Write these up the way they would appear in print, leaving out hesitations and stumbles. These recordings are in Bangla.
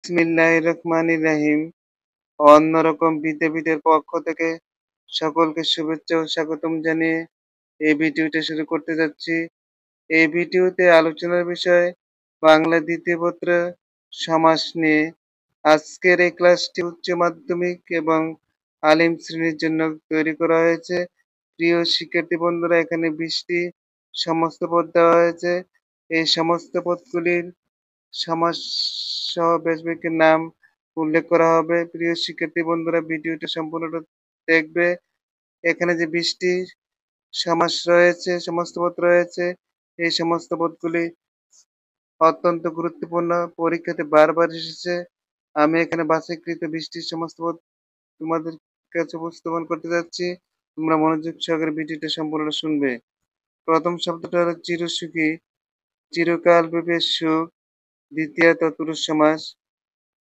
বিসমিল্লাহির রহমানির রহিম। অন্যরকম বিদ্যাপীঠের পক্ষ থেকে সকলকে শুভেচ্ছা ও স্বাগতম জানিয়ে এই ভিডিওটা শুরু করতে যাচ্ছি। এই ভিডিওতে আলোচনার বিষয় বাংলা দ্বিতীয় পত্র সমাস নিয়ে। আজকের এই ক্লাসটি উচ্চ মাধ্যমিক এবং আলিম শ্রেণীর জন্য তৈরি করা হয়েছে। প্রিয় শিক্ষার্থী বন্ধুরা, এখানে ২০টি সমস্ত পদ দেওয়া হয়েছে। এই সমস্ত পদগুলির সমাস সহ ব্যাসবাক্যের নাম উল্লেখ করা হবে। প্রিয় শিক্ষার্থী বন্ধুরা, ভিডিওটা সম্পূর্ণটা দেখবে। এখানে যে ২০টি সমাস রয়েছে, সমস্ত পদ রয়েছে, এই সমস্ত পদগুলি অত্যন্ত গুরুত্বপূর্ণ, পরীক্ষাতে বারবার এসেছে। আমি এখানে বাছাইকৃত ২০টি সমস্ত পদ তোমাদের কাছে উপস্থাপন করতে যাচ্ছি। তোমরা মনোযোগ সহকারে ভিডিওটা সম্পূর্ণ শুনবে। প্রথম শব্দটা হলো চিরসুখী। চিরকাল ব্যাপী সুখ। দ্বিতীয় তৎপুরুষ সমাস।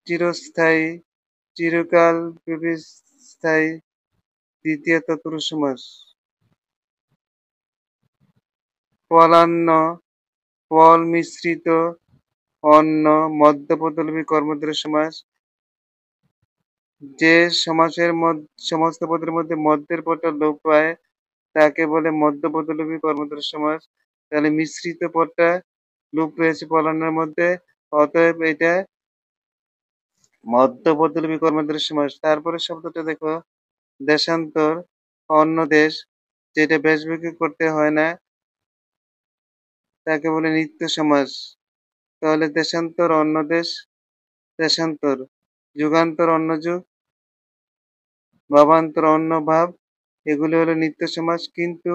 চিরস্থায়ী। চিরকাল ব্যাপী স্থায়ী। দ্বিতীয় তৎপুরুষ সমাস। ফলান্ন। ফল মিশ্রিত অন্ন মধ্যপদলোপী কর্মধারয় সমাস। যে সমাসের সমস্ত পদের মধ্যে মধ্যের পদটা লোপ পায় তাকে বলে মধ্যপদলোপী কর্মধারয় সমাস। তাহলে মিশ্রিত পদটা লোপ পেয়েছে ফলান্নের মধ্যে, অতএব এটা মধ্যপদলোপী কর্মধারয় সমাস। তারপরে শব্দটা দেখো, দেশান্তর। অন্য দেশ, যেটা ব্যাসবাক্য করতে হয় না তাকে বলে নিত্য সমাস। তাহলে দেশান্তর অন্য দেশ, দেশান্তর। যুগান্তর অন্য যুগ, ভাবান্তর অন্য ভাব, এগুলি হলো নিত্য সমাস। কিন্তু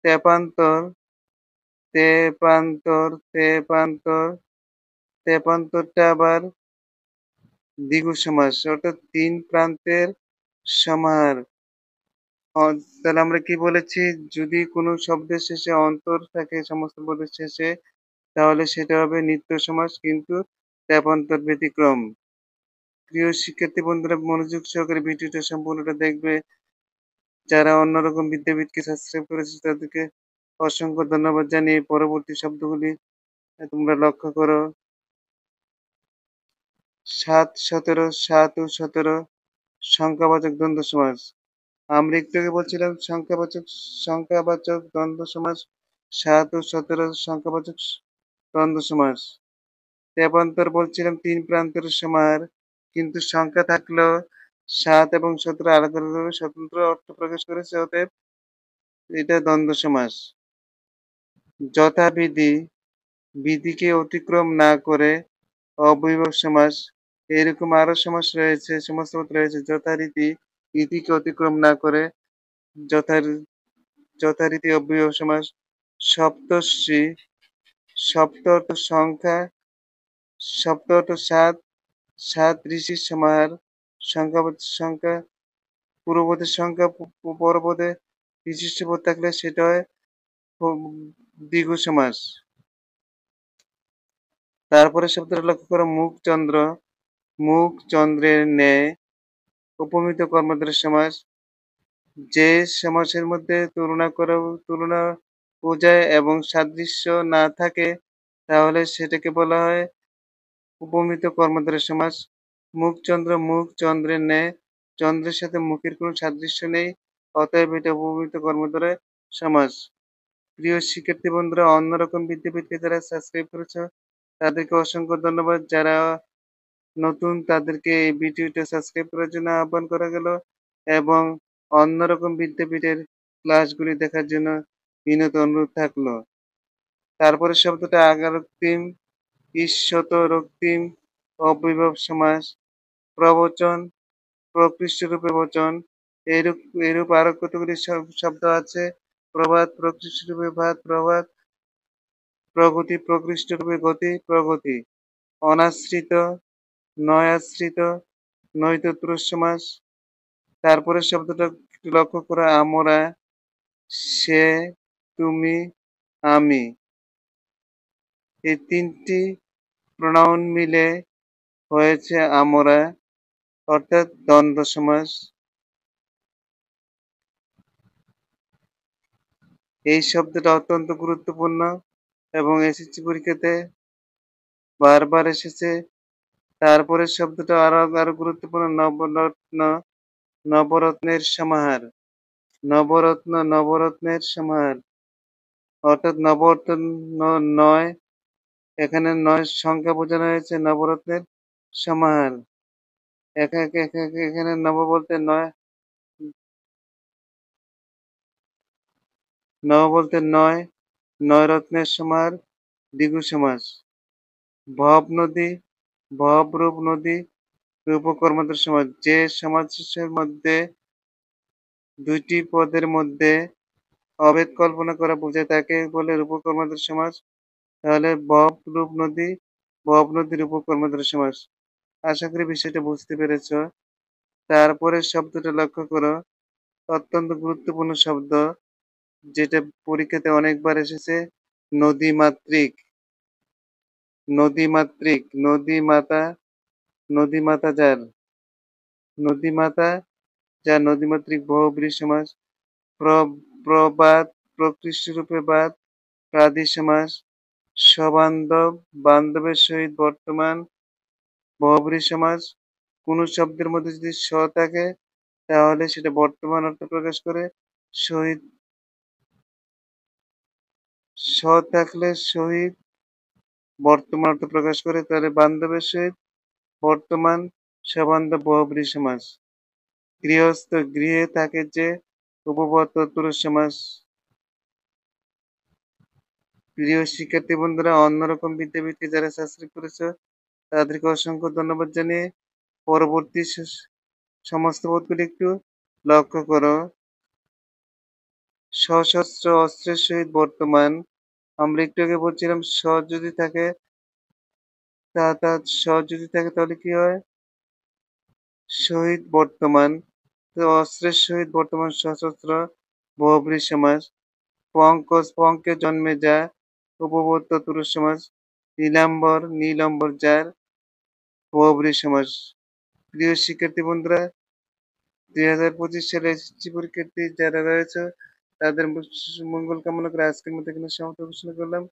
তেপান্তর, তেপান্তর, তেপান্তর, তেপান্তরটা আবার দ্বিগু সমাস, অর্থাৎ তিন প্রান্তের সমাহার। তাহলে আমরা কি বলেছি, যদি কোনো শব্দের শেষে অন্তর থাকে সমস্ত পদের শেষে, তাহলে সেটা হবে নিত্য সমাস, কিন্তু তেপান্তর ব্যতিক্রম। প্রিয় শিক্ষার্থী বন্ধুরা, মনোযোগ সহকারে ভিডিওটা সম্পূর্ণটা দেখবে। যারা অন্যরকম বিদ্যাপীঠকে সাবস্ক্রাইব করেছে তাদেরকে অসংখ্য ধন্যবাদ জানিয়ে পরবর্তী শব্দগুলি তোমরা লক্ষ্য করো। ৭, ১৭, ৭ ও ১৭ সংখ্যাবাচক দ্বন্দ্ব সমাস। আমরা একটু আগে বলছিলাম সংখ্যাবাচক দ্বন্দ্ব সমাস। ৭ ও ১৭ সংখ্যাবাচক দ্বন্দ্ব সমাস। তেপান্তর বলছিলাম তিন প্রান্তের সমাহার, কিন্তু সংখ্যা থাকলেও ৭ এবং ১৭ আলাদা আলাদাভাবে স্বতন্ত্র অর্থ প্রকাশ করেছে, অতএব এটা দ্বন্দ্ব সমাস। যথাবিধি, বিধিকে অতিক্রম না করে অবয়ব সমাস। এরকম আরো সমাস রয়েছে, সমস্ত পদ রয়েছে। যথারীতি, বিধিকে অতিক্রম না করে, যথারীতি অবয়ব সমাস। সপ্তর্ষি, সপ্ত অর্থ সংখ্যা, সপ্ত অর্থ ৭, ৭ ঋষির সমাহার। সংখ্যা, পূর্বপদের সংখ্যা পরপদে বিশিষ্ট পদ থাকলে সেটা হয় দ্বিগু সমাস। তারপরে শব্দটা লক্ষ্য করো, মুখচন্দ্র। মুখ চন্দ্রের ন্যায় উপমিত কর্মধারয় সমাস। যে সমাসের মধ্যে তুলনা বোঝায় এবং সাদৃশ্য না থাকে তাহলে সেটাকে বলা হয় উপমিত কর্মধারয় সমাস। মুখচন্দ্র, মুখ চন্দ্রের ন্যায়, চন্দ্রের সাথে মুখের কোনো সাদৃশ্য নেই, অতএব এটা উপমিত কর্মধারয় সমাস। প্রিয় শিক্ষার্থী বন্ধুরা, অন্যরকম বিদ্যাপীঠকে যারা সাবস্ক্রাইব করেছো তাদেরকে অসংখ্য ধন্যবাদ। যারা নতুন তাদেরকে এই ভিডিওটা সাবস্ক্রাইব করার জন্য আহ্বান করা গেল এবং অন্যরকম বিদ্যাপীঠের ক্লাসগুলি দেখার জন্য বিনীত অনুরোধ থাকলো। তারপরে শব্দটা আগারক্তিম, ঈষৎ রক্তিম, অব্যয়ভাব সমাস। প্রবচন, প্রকৃষ্ট রূপে বচন। এরূপ এরূপ আরো কতগুলি শব্দ আছে। প্রবাদ, প্রকৃষ্ট রূপে ভাত, প্রভাত। প্রগতি, প্রকৃষ্ট রূপে গতি, প্রগতি। অনাশ্রিত, নয়াশ্রিত, নৈতত্পুরুষ সমাস। তারপরে শব্দটা একটু লক্ষ্য করা, আমরা, সে, তুমি, আমি। এই তিনটি প্রোনাউন মিলে হয়েছে আমরা, অর্থাৎ দ্বন্দ্ব সমাস। এই শব্দটা অত্যন্ত গুরুত্বপূর্ণ এবং এসএসসি পরীক্ষাতে বারবার এসেছে। তারপরের শব্দটা আরো গুরুত্বপূর্ণ নবরত্নের সমাহার। নবরত্নের সমাহার। অর্থাৎ নবরত্ন ৯ এখানে ৯ সংখ্যা বোঝানো হয়েছে নবরত্নের সমাহার। এখানে নব বলতে ৯, ৯ রত্নের সমাহার, দ্বিগু সমাস। ভব নদী, ভবরূপ নদী, রূপকর্মদের সমাস। যে সমাসের মধ্যে ২ টি পদের মধ্যে অভেদ কল্পনা করা বোঝায় তাকে বলে রূপকর্মদের সমাস। তাহলে ভব নদী রূপকর্মদের সমাস। আশা করি বিষয়টা বুঝতে পেরেছ। তারপরের শব্দটা লক্ষ্য করো, অত্যন্ত গুরুত্বপূর্ণ শব্দ যেটা পরীক্ষাতে অনেকবার এসেছে, নদীমাতৃক। নদীমাতৃক, নদীমাতা যার। নদীমাতা যার নদীমাতৃক বহুব্রীহি সমাস। প্রবাদ, প্রকৃষ্টরূপে বাদ, প্রাদি সমাস। সবান্ধব, বান্ধবের সহিত বর্তমান, বহুব্রীহি সমাস। কোন শব্দের মধ্যে যদি স থাকে তাহলে সেটা বর্তমান অর্থ প্রকাশ করে। সহিত স থাকলে সহিত বর্তমান অর্থ প্রকাশ করে। তাহলে বান্ধবের সহিত বর্তমান, সবান্ধব, বহুব্রীহি সমাস। গৃহস্থ, গৃহে থাকে যে, উপপদ তৎপুরুষ সমাস। প্রিয় শিক্ষার্থী বন্ধুরা, অন্যরকম বিদ্যাপীঠকে যারা সাবস্ক্রাইব করেছো তাদেরকে অসংখ্য ধন্যবাদ জানিয়ে পরবর্তী সমস্ত পদগুলি একটু লক্ষ্য করো। সশস্ত্র অস্ত্রের সহিত বর্তমান। আমরা একটু আগে বলছিলাম স যদি থাকে তাহলে কি হয়? সহিত বর্তমান। তো অস্ত্রের সহিত বর্তমান সশস্ত্র, বহুব্রীহি সমাস। পঙ্কজ, পঙ্কে জন্মে যা, উপপদ তৎপুরুষ সমাস। নীলাম্বর যার, বহুব্রীহি সমাস। প্রিয় শিক্ষার্থী বন্ধুরা, ২০২৫ সালে এসএসসি পরীক্ষার্থী যারা রয়েছে তাদের মঙ্গল কামনা করে আজকের মতো এখানে সমাপ্ত ঘোষণা করলাম।